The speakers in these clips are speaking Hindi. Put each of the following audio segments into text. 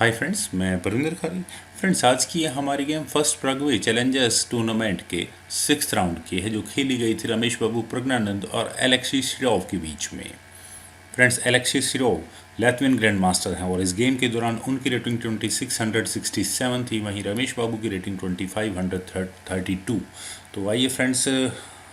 हाय फ्रेंड्स, मैं परिंदर खारी। फ्रेंड्स, आज की हमारी गेम फर्स्ट प्रगवे चैलेंजर्स टूर्नामेंट के 6th राउंड की है, जो खेली गई थी रमेश बाबू प्रज्ञानंद और एलेक्सी शिरोव के बीच में। Friends, Alexei Shirov Latvian grand master हैं और इस गेम के दौरान उनकी रेटिंग 2667 थी, वहीं रमेश बाबू की रेटिंग 2532। तो आइए फ्रेंड्स,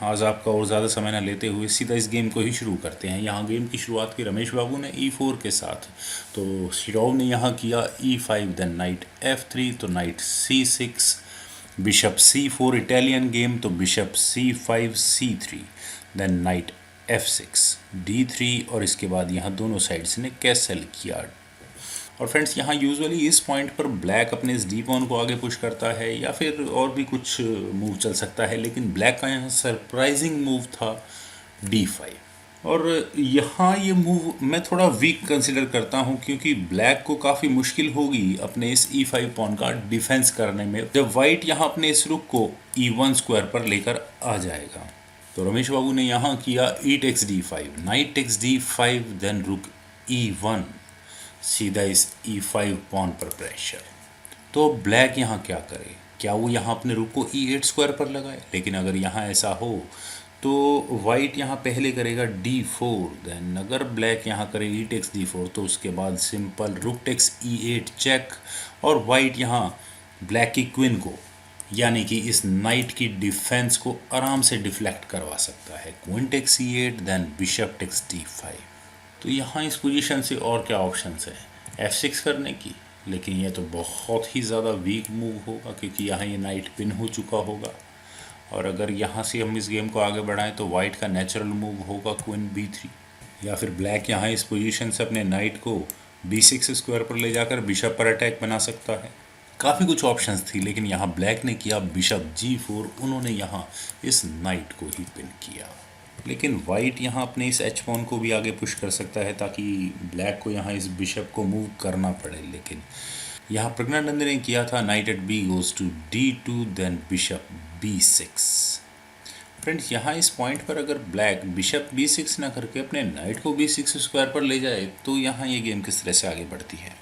आज आपका और ज़्यादा समय न लेते हुए सीधा इस गेम को ही शुरू करते हैं। यहाँ गेम की शुरुआत की रमेश बाबू ने E4 के साथ, तो शिरोव ने यहाँ किया E5, देन नाइट F3, तो knight C6, bishop C4 Italian game, तो bishop C5 C3, then knight F6 D3, और इसके बाद यहाँ दोनों साइड्स ने कैसल किया। और फ्रेंड्स, यहाँ यूजुअली इस पॉइंट पर ब्लैक अपने इस डी पॉन को आगे पुश करता है या फिर और भी कुछ मूव चल सकता है, लेकिन ब्लैक का यहाँ सरप्राइजिंग मूव था D5। और यहाँ ये मूव मैं थोड़ा वीक कंसिडर करता हूँ, क्योंकि ब्लैक को काफ़ी मुश्किल होगी अपने इस E5 पॉन का डिफेंस करने में, जब वाइट यहाँ अपने इस रुक को E1 स्क्वायर पर लेकर आ जाएगा। तो रमेश बाबू ने यहाँ किया E takes D5, knight takes D5, then rook E1, सीधा इस E5 पॉन पर प्रेशर। तो ब्लैक यहाँ क्या करे, क्या वो यहाँ अपने रुक को E8 स्क्वायर पर लगाए? लेकिन अगर यहाँ ऐसा हो तो वाइट यहाँ पहले करेगा D4, देन अगर ब्लैक यहाँ करे E टेक्स D4, तो उसके बाद simple rook takes E8 check, और वाइट यहाँ ब्लैक की क्वीन को, यानी कि इस नाइट की डिफेंस को आराम से डिफ्लेक्ट करवा सकता है। Queen takes E8, then bishop takes D5। तो यहाँ इस पोजीशन से और क्या ऑप्शंस है F6 करने की, लेकिन ये तो बहुत ही ज़्यादा वीक मूव होगा, क्योंकि यहाँ ये नाइट पिन हो चुका होगा। और अगर यहाँ से हम इस गेम को आगे बढ़ाएं तो वाइट का नेचुरल मूव होगा क्वीन B3, या फिर ब्लैक यहाँ इस पोजीशन से अपने नाइट को B6 स्क्वायर पर ले जाकर बिशप पर अटैक बना सकता है। काफ़ी कुछ ऑप्शंस थी, लेकिन यहाँ ब्लैक ने किया बिशप G4, उन्होंने यहाँ इस नाइट को ही पिन किया। लेकिन वाइट यहाँ अपने इस एच पॉन को भी आगे पुश कर सकता है, ताकि ब्लैक को यहाँ इस बिशप को मूव करना पड़े, लेकिन यहाँ प्रज्ञानंद ने किया था knight at B goes to D2, then bishop B6। Friends, यहाँ इस पॉइंट पर अगर ब्लैक बिशप B6 ना करके अपने नाइट को B6 स्क्वायर पर ले जाए, तो यहाँ ये गेम किस तरह से आगे बढ़ती है।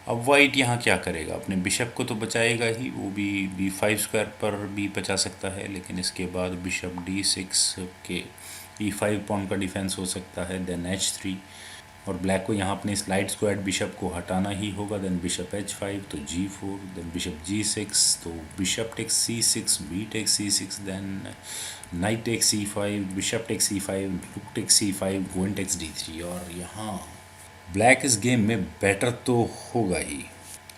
अब वाइट यहाँ क्या करेगा, अपने बिशप को तो बचाएगा ही, वो भी B5 स्क्वायर पर भी बचा सकता है, लेकिन इसके बाद बिशप D6 के E5 पॉन का डिफेंस हो सकता है, देन H3, और ब्लैक को यहाँ अपने स्लाइड स्क्वायर बिशप को हटाना ही होगा, देन बिशप H5, तो G4, देन बिशप G6, तो bishop takes C6, B takes C6, then knight takes C5, bishop takes C5, rook takes C5, queen takes D3। और यहाँ ब्लैक इस गेम में बेटर तो होगा ही,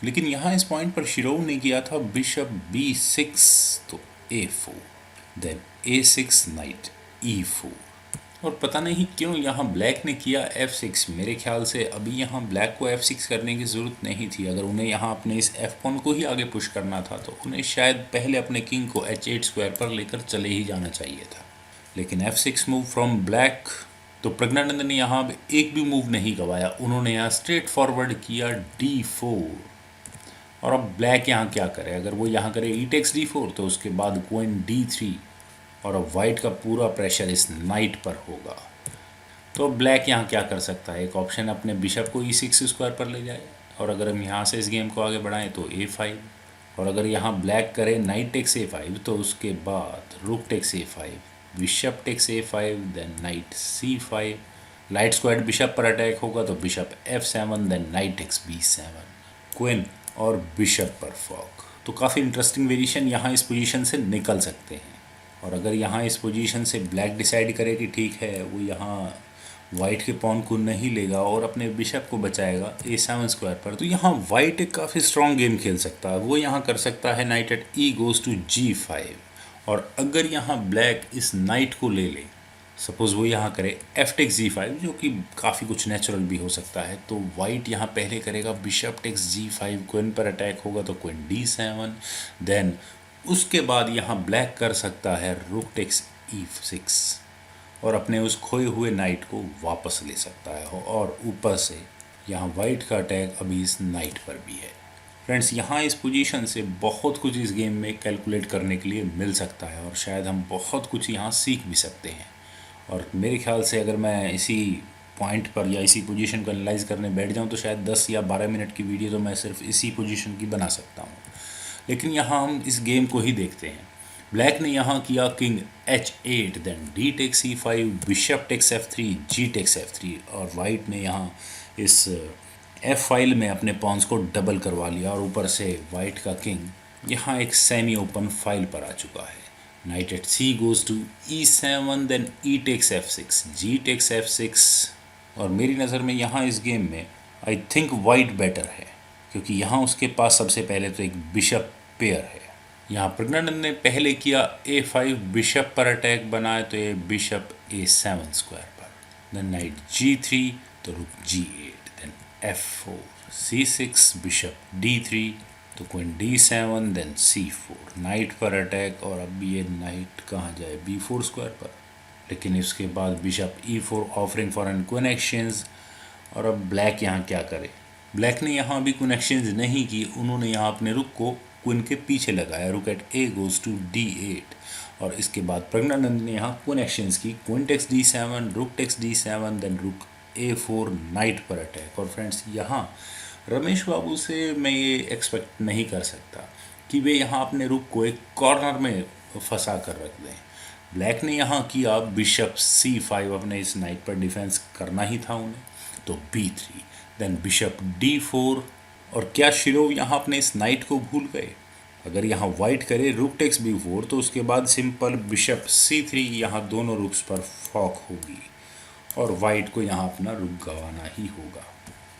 लेकिन यहाँ इस पॉइंट पर शिरोव ने किया था बिशप B6, तो A4, then A6, night E4, और पता नहीं क्यों यहाँ ब्लैक ने किया F6। मेरे ख्याल से अभी यहाँ ब्लैक को F6 करने की ज़रूरत नहीं थी। अगर उन्हें यहाँ अपने इस F पॉन को ही आगे पुश करना था, तो उन्हें शायद पहले अपने किंग को H8 स्क्वायर पर लेकर चले ही जाना चाहिए था। लेकिन F6 मूव फ्रॉम ब्लैक, तो प्रज्ञानंद ने यहाँ एक भी मूव नहीं गवाया, उन्होंने यहाँ स्ट्रेट फॉरवर्ड किया D4। और अब ब्लैक यहाँ क्या करे, अगर वो यहाँ करे E टेक्स D4, तो उसके बाद क्वीन D3, और अब वाइट का पूरा प्रेशर इस नाइट पर होगा। तो ब्लैक यहाँ क्या कर सकता है, एक ऑप्शन अपने बिशप को E6 स्क्वायर पर ले जाए, और अगर हम यहाँ से इस गेम को आगे बढ़ाएं तो A5, और अगर यहाँ ब्लैक करे नाइट टेक्स A5, तो उसके बाद rook takes A5, bishop takes A5, then knight C5, light square bishop पर अटैक होगा, तो bishop F7, then knight takes B7, queen और बिशप पर फॉक। तो काफ़ी इंटरेस्टिंग वेरिएशन यहाँ इस पोजीशन से निकल सकते हैं। और अगर यहाँ इस पोजीशन से ब्लैक डिसाइड करे कि ठीक है, वो यहाँ वाइट के पॉन को नहीं लेगा और अपने बिशप को बचाएगा A7 स्क्वायर पर, तो यहाँ वाइट एक काफ़ी स्ट्रॉन्ग गेम खेल सकता है। वो यहाँ कर सकता है knight at E goes to G5, और अगर यहाँ ब्लैक इस नाइट को ले ले, सपोज़ वो यहाँ करे F टेक्स G5, जो कि काफ़ी कुछ नेचुरल भी हो सकता है, तो वाइट यहाँ पहले करेगा बिशप टेक्स G5, क्वीन पर अटैक होगा, तो क्वीन D7, देन उसके बाद यहाँ ब्लैक कर सकता है रुक टेक्स E6, और अपने उस खोए हुए नाइट को वापस ले सकता है, और ऊपर से यहाँ वाइट का अटैक अभी इस नाइट पर भी है। फ्रेंड्स, यहाँ इस पोजीशन से बहुत कुछ इस गेम में कैलकुलेट करने के लिए मिल सकता है, और शायद हम बहुत कुछ यहाँ सीख भी सकते हैं। और मेरे ख्याल से अगर मैं इसी पॉइंट पर या इसी पोजीशन को एनालाइज करने बैठ जाऊं तो शायद 10 या 12 मिनट की वीडियो तो मैं सिर्फ इसी पोजीशन की बना सकता हूं। लेकिन यहाँ हम इस गेम को ही देखते हैं। ब्लैक ने यहाँ किया king H8, then D takes E5, bishop takes F3, G takes F3, और वाइट ने यहाँ इस F फाइल में अपने पॉन्स को डबल करवा लिया और ऊपर से वाइट का किंग यहाँ एक सेमी ओपन फाइल पर आ चुका है। Knight at C goes to E7, then E takes F6, G takes F6, और मेरी नज़र में यहाँ इस गेम में आई थिंक वाइट बेटर है, क्योंकि यहाँ उसके पास सबसे पहले तो एक बिशप पेयर है। यहाँ प्रज्ञानंद ने पहले किया A5, बिशप पर अटैक बनाए तो ये बिशप A7 स्क्वायर पर, देन नाइट G3 तो रुक G8, then F4, C6, bishop D3 तो queen D7, then C4, knight पर अटैक, और अब ये नाइट कहाँ जाए, B4 स्क्वायर पर, लेकिन इसके बाद bishop E4 offering for an queen exchange. और अब ब्लैक यहाँ क्या करे, ब्लैक ने यहाँ अभी क्वीन एक्सचेंज नहीं की, उन्होंने यहाँ अपने रुक को क्वीन के पीछे लगाया, रुक eight A goes to D8, और इसके बाद प्रज्ञानंद ने यहाँ क्वीन एक्सचेंज की, queen takes D7, rook takes D7, then रुक A4, नाइट पर अटैक। और फ्रेंड्स यहाँ रमेश बाबू से मैं ये एक्सपेक्ट नहीं कर सकता कि वे यहाँ अपने रुक को एक कॉर्नर में फंसा कर रख दें। ब्लैक ने यहाँ किया बिशप C5, अपने इस नाइट पर डिफेंस करना ही था उन्हें, तो B3, देन बिशप D4, और क्या शिरोव यहाँ अपने इस नाइट को भूल गए। अगर यहाँ वाइट करे रुक टेक्स B4 तो उसके बाद सिंपल बिशप C3, यहाँ दोनों रुक्स पर फॉक होगी और वाइट को यहाँ अपना रुक गंवाना ही होगा।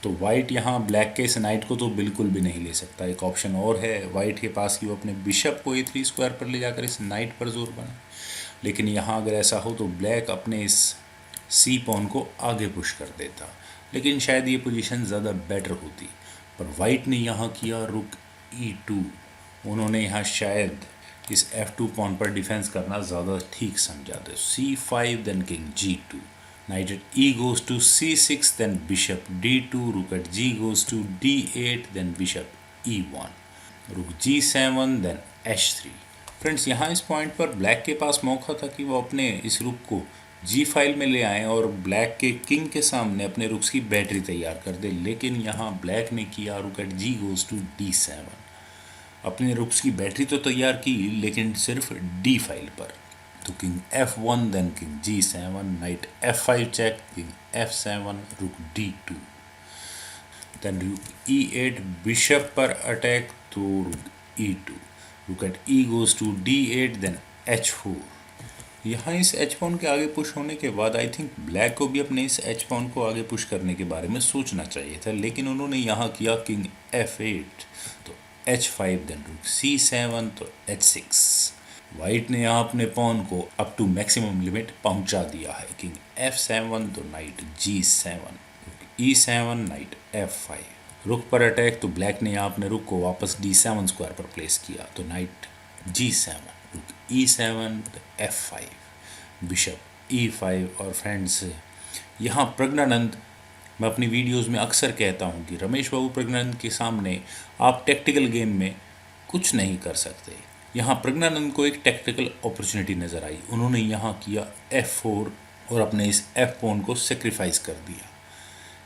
तो वाइट यहाँ ब्लैक के इस नाइट को तो बिल्कुल भी नहीं ले सकता। एक ऑप्शन और है वाइट के पास कि वो अपने बिशप को A3 स्क्वायर पर ले जाकर इस नाइट पर जोर बनाए, लेकिन यहाँ अगर ऐसा हो तो ब्लैक अपने इस C पॉन को आगे पुश कर देता, लेकिन शायद ये पोजीशन ज़्यादा बेटर होती। पर वाइट ने यहाँ किया रुक E2, उन्होंने यहाँ शायद इस F2 पॉन पर डिफेंस करना ज़्यादा ठीक समझा। तो C5, then king G2, knight at E goes to C6, then bishop D2, rook at G goes to D8, then bishop E1, rook G7, then H3। Friends यहाँ इस पॉइंट पर ब्लैक के पास मौका था कि वो अपने इस रुक को G फाइल में ले आएँ और ब्लैक के किंग के सामने अपने रुक्स की बैटरी तैयार कर दे, लेकिन यहाँ ब्लैक ने किया रुक eight G goes to D7, अपने रुक्स की बैटरी तो तैयार की लेकिन सिर्फ D फाइल पर। तो king F1, then king G7, knight F5 check, king F7, rook D2, then रुक E8, बिशप पर अटैक तो rook E2, rook at E goes to D8, then H4। यहाँ इस H पॉन के आगे पुश होने के बाद आई थिंक ब्लैक को भी अपने इस H पॉन को आगे पुश करने के बारे में सोचना चाहिए था, लेकिन उन्होंने यहाँ किया किंग F8 तो H5, देन रुक C7 तो H6। वाइट ने यहाँ अपने पॉन को अप टू मैक्सिमम लिमिट पहुंचा दिया है, किंग F7 तो नाइट G7, रुक E7, नाइट F5, रुक पर अटैक तो ब्लैक ने यहाँ अपने रुक को वापस D7 स्क्वायर पर प्लेस किया, तो नाइट G7, रुक E7 तो F5, बिशप E5। और फ्रेंड्स यहाँ प्रज्ञानंद, मैं अपनी वीडियोस में अक्सर कहता हूँ कि रमेश बाबू प्रज्ञानंद के सामने आप टैक्टिकल गेम में कुछ नहीं कर सकते। यहाँ प्रज्ञानंद को एक टैक्टिकल अपॉर्चुनिटी नज़र आई, उन्होंने यहाँ किया F4 और अपने इस F पॉन को सेक्रीफाइस कर दिया,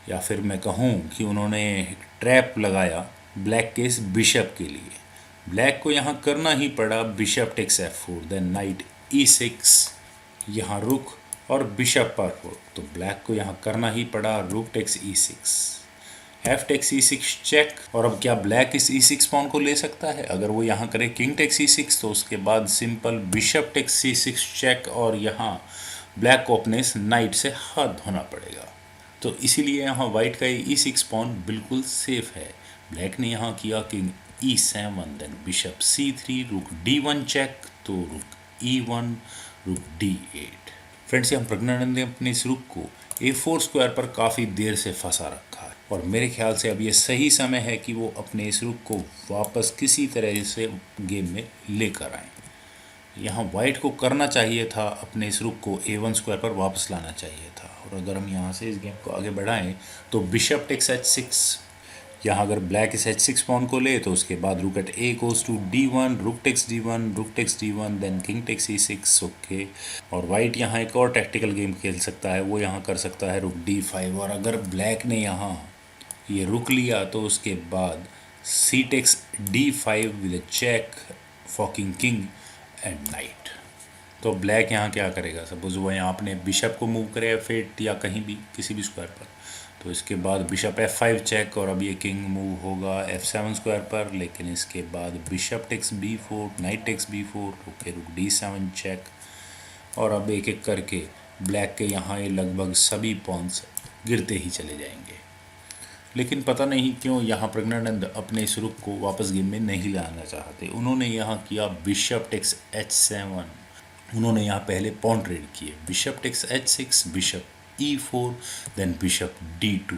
या फिर मैं कहूँ कि उन्होंने एक ट्रैप लगाया ब्लैक के इस बिशप के लिए। ब्लैक को यहाँ करना ही पड़ा bishop takes F4, then night E6, यहाँ रुक और बिशप पर हो, तो ब्लैक को यहाँ करना ही पड़ा rook takes E6, F takes E6 check. और अब क्या ब्लैक इस E6 पॉन को ले सकता है? अगर वो यहाँ करे किंग टेक्स E6 तो उसके बाद simple bishop takes C6 check, और यहाँ ब्लैक को अपने इस नाइट से हाथ धोना पड़ेगा। तो इसीलिए यहाँ वाइट का ये E6 पॉन बिल्कुल सेफ है। ब्लैक ने यहाँ किया king E7, then bishop C3, रुक D1 चेक, तो रुक E1, रुक D8। फ्रेंड्स यहाँ प्रज्ञानंद ने अपने इस रुक को A4 स्क्वायर पर काफ़ी देर से फंसा रखा है, और मेरे ख्याल से अब ये सही समय है कि वो अपने इस रुक को वापस किसी तरह से गेम में लेकर आएँ। यहाँ वाइट को करना चाहिए था अपने इस रुक को A1 स्क्वायर पर वापस लाना चाहिए था, और अगर हम यहाँ से इस गेम को आगे बढ़ाएं तो बिशप टेक्स H6, यहाँ अगर ब्लैक इस H6 पॉन को ले तो उसके बाद रुक eight A goes to D1, rook takes D1, rook takes D1, then king takes E6। Okay, और वाइट यहाँ एक और टैक्टिकल गेम खेल सकता है, वो यहाँ कर सकता है रुक D5। और अगर ब्लैक ने यहाँ ये रुक लिया तो उसके बाद C takes D5 with check forking king and knight. तो ब्लैक यहाँ क्या करेगा, सपोज वो यहाँ अपने बिशप को मूव करे F8 या कहीं भी किसी भी स्क्वायर पर, तो इसके बाद बिशप F5 चेक, और अब ये किंग मूव होगा F7 स्क्वायर पर, लेकिन इसके बाद bishop takes B4, knight takes B4, okay rook D7 check. और अब एक एक करके ब्लैक के यहाँ ये लगभग सभी पॉन्स गिरते ही चले जाएंगे। लेकिन पता नहीं क्यों यहाँ प्रज्ञानंद अपने इस रुख को वापस गेम में नहीं लाना चाहते। उन्होंने यहाँ किया बिशप टेक्स H7। उन्होंने यहाँ पहले पॉन ट्रेड किए, bishop takes H6, bishop E4, then bishop D2।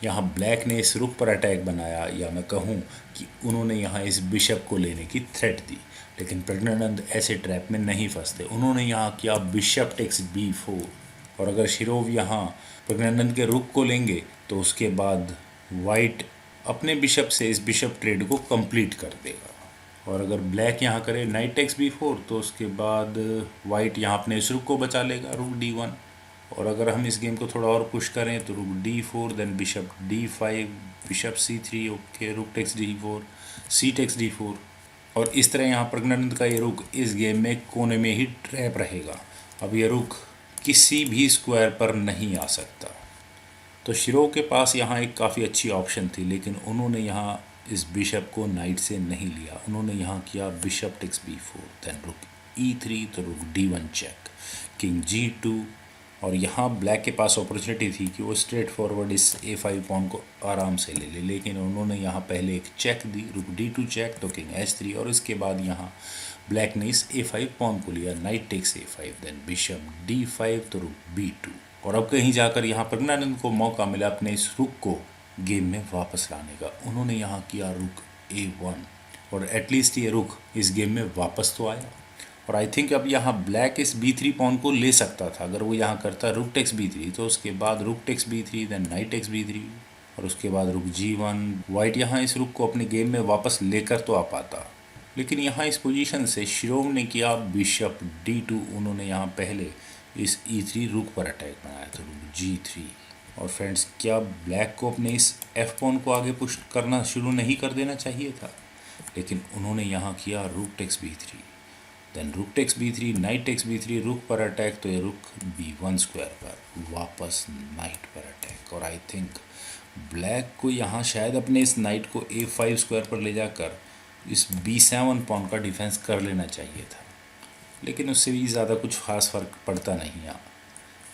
यहाँ ब्लैक ने इस रुख पर अटैक बनाया, या मैं कहूँ कि उन्होंने यहाँ इस बिशप को लेने की थ्रेट दी, लेकिन प्रज्ञानंद ऐसे ट्रैप में नहीं फंसते। उन्होंने यहाँ किया बिशप टेक्स B4, और अगर शिरोव यहाँ प्रज्ञानंद के रुख को लेंगे तो उसके बाद वाइट अपने बिशप से इस बिशप ट्रेड को कंप्लीट कर देगा। और अगर ब्लैक यहाँ करे नाइट टेक्स B4 तो उसके बाद वाइट यहाँ अपने इस रुख को बचा लेगा रुक D1। और अगर हम इस गेम को थोड़ा और पुश करें तो rook D4, then bishop D5, bishop C3, okay rook takes D4, C takes D4। और इस तरह यहाँ प्रज्ञानंद का ये रुक इस गेम में कोने में ही ट्रैप रहेगा। अब ये रुक किसी भी स्क्वायर पर नहीं आ सकता। तो शिरोव के पास यहाँ एक काफ़ी अच्छी ऑप्शन थी, लेकिन उन्होंने यहाँ इस बिशप को नाइट से नहीं लिया। उन्होंने यहाँ किया बिशप टेक्स B4, देन रुक E3, तो रुक D1 चेक, किंग G2। और यहाँ ब्लैक के पास अपॉर्चुनिटी थी कि वो स्ट्रेट फॉरवर्ड इस A5 पॉन को आराम से ले ले, लेकिन उन्होंने यहाँ पहले एक चेक दी, रुक D2 चेक, तो किंग H3, और इसके बाद यहाँ ब्लैक ने इस A5 पॉन को लिया, knight takes A5, then bishop D5, तो रुक B2। और अब कहीं जाकर यहाँ प्रज्ञानंद को मौका मिला अपने इस रुक को गेम में वापस लाने का। उन्होंने यहाँ किया रुक A1, और एटलीस्ट ये रुक इस गेम में वापस तो आया। और आई थिंक अब यहाँ ब्लैक इस B3 पॉन को ले सकता था। अगर वो यहाँ करता रुक टेक्स B3 तो उसके बाद rook takes B3, then knight takes B3, और उसके बाद रुक G1। वाइट यहाँ इस रुक को अपने गेम में वापस लेकर तो आ पाता, लेकिन यहाँ इस पोजीशन से शिरोव ने किया बिशप D2। उन्होंने यहाँ पहले इस E3 रुक पर अटैक बनाया, तो रुक G3। और फ्रेंड्स, क्या ब्लैक को अपने इस F पॉन को आगे पुश करना शुरू नहीं कर देना चाहिए था? लेकिन उन्होंने यहाँ किया rook takes B3, then rook takes B3, knight takes B3, rook पर अटैक, तो ये रुक B1 स्क्वायर पर, वापस नाइट पर अटैक। और आई थिंक ब्लैक को यहाँ शायद अपने इस नाइट को A5 स्क्वायर पर ले जाकर इस B7 पॉन का डिफेंस कर लेना चाहिए था, लेकिन उससे भी ज़्यादा कुछ खास फर्क पड़ता नहीं।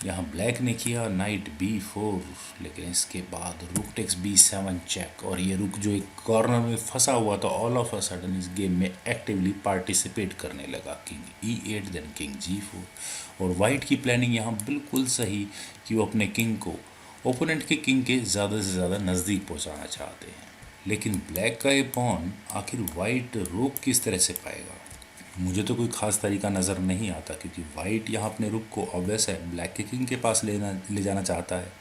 यहाँ ब्लैक ने किया नाइट B4, लेकिन इसके बाद रुक टेक्स B7 चेक, और ये रुक जो एक कॉर्नर में फंसा हुआ था ऑल ऑफ अ सडन इस गेम में एक्टिवली पार्टिसिपेट करने लगा, king E8, then king G4। और वाइट की प्लानिंग यहाँ बिल्कुल सही कि वो अपने किंग को ओपोनेंट के किंग के ज़्यादा से ज़्यादा नज़दीक पहुँचाना चाहते हैं। लेकिन ब्लैक का ये पॉन आखिर वाइट रोक किस तरह से पाएगा? मुझे तो कोई ख़ास तरीका नज़र नहीं आता, क्योंकि वाइट यहाँ अपने रुक को ऑब्वियस है ब्लैक के किंग के पास ले जाना चाहता है।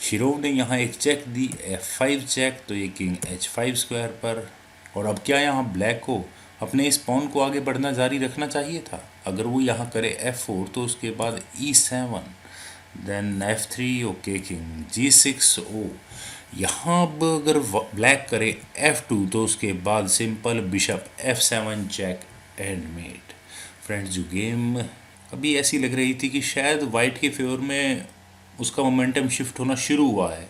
शिरोव ने यहाँ एक चेक दी, F5 चेक, तो ये किंग H5 स्क्वायर पर। और अब क्या यहाँ ब्लैक को अपने इस पॉन को आगे बढ़ना जारी रखना चाहिए था? अगर वो यहाँ करे F4 तो उसके बाद E7, then F3, okay king G6। ओ यहाँ अब अगर ब्लैक करे F2 तो उसके बाद simple bishop F7 check, and mate. Friends, जो गेम अभी ऐसी लग रही थी कि शायद वाइट के फेवर में उसका मोमेंटम शिफ्ट होना शुरू हुआ है,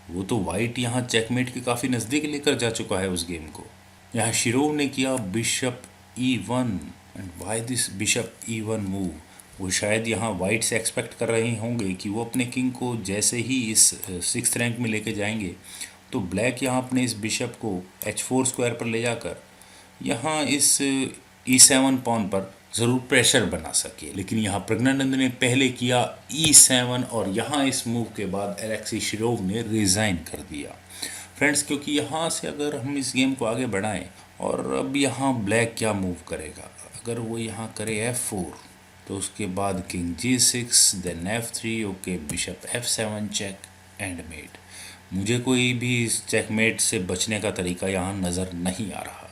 वो तो वाइट यहाँ चेकमेट के काफ़ी नज़दीक लेकर जा चुका है उस गेम को। यहाँ शिरोव ने किया bishop E1, and why this bishop E1 move? वो शायद यहाँ वाइट से एक्सपेक्ट कर रहे होंगे कि वो अपने किंग को जैसे ही इस 6th रैंक में लेके जाएंगे तो ब्लैक यहाँ अपने इस बिशप को H4 स्क्वायर पर ले जाकर यहाँ इस E7 पॉन पर ज़रूर प्रेशर बना सके। लेकिन यहाँ प्रज्ञानंद ने पहले किया E7, और यहाँ इस मूव के बाद एलेक्सी शिरोव ने रिज़ाइन कर दिया। फ्रेंड्स, क्योंकि यहाँ से अगर हम इस गेम को आगे बढ़ाएं, और अब यहाँ ब्लैक क्या मूव करेगा? अगर वो यहाँ करे F4 तो उसके बाद king G6, then F3, okay bishop F7 check, and mate. मुझे कोई भी इस चेकमेट से बचने का तरीका यहाँ नज़र नहीं आ रहा।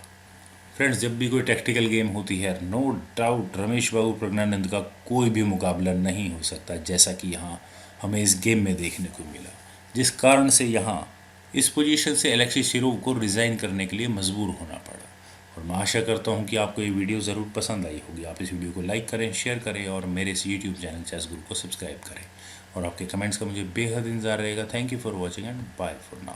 फ्रेंड्स, जब भी कोई टैक्टिकल गेम होती है, नो डाउट रमेश बाबू प्रज्ञानंद का कोई भी मुकाबला नहीं हो सकता, जैसा कि यहाँ हमें इस गेम में देखने को मिला, जिस कारण से यहाँ इस पोजीशन से एलेक्सी शिरोव को रिज़ाइन करने के लिए मजबूर होना पड़ा। और मैं आशा करता हूँ कि आपको ये वीडियो ज़रूर पसंद आई होगी। आप इस वीडियो को लाइक करें, शेयर करें और मेरे इस यूट्यूब चैनल चेस गुरु को सब्सक्राइब करें। और आपके कमेंट्स का मुझे बेहद इंतज़ार रहेगा। Thank you for watching and bye for now.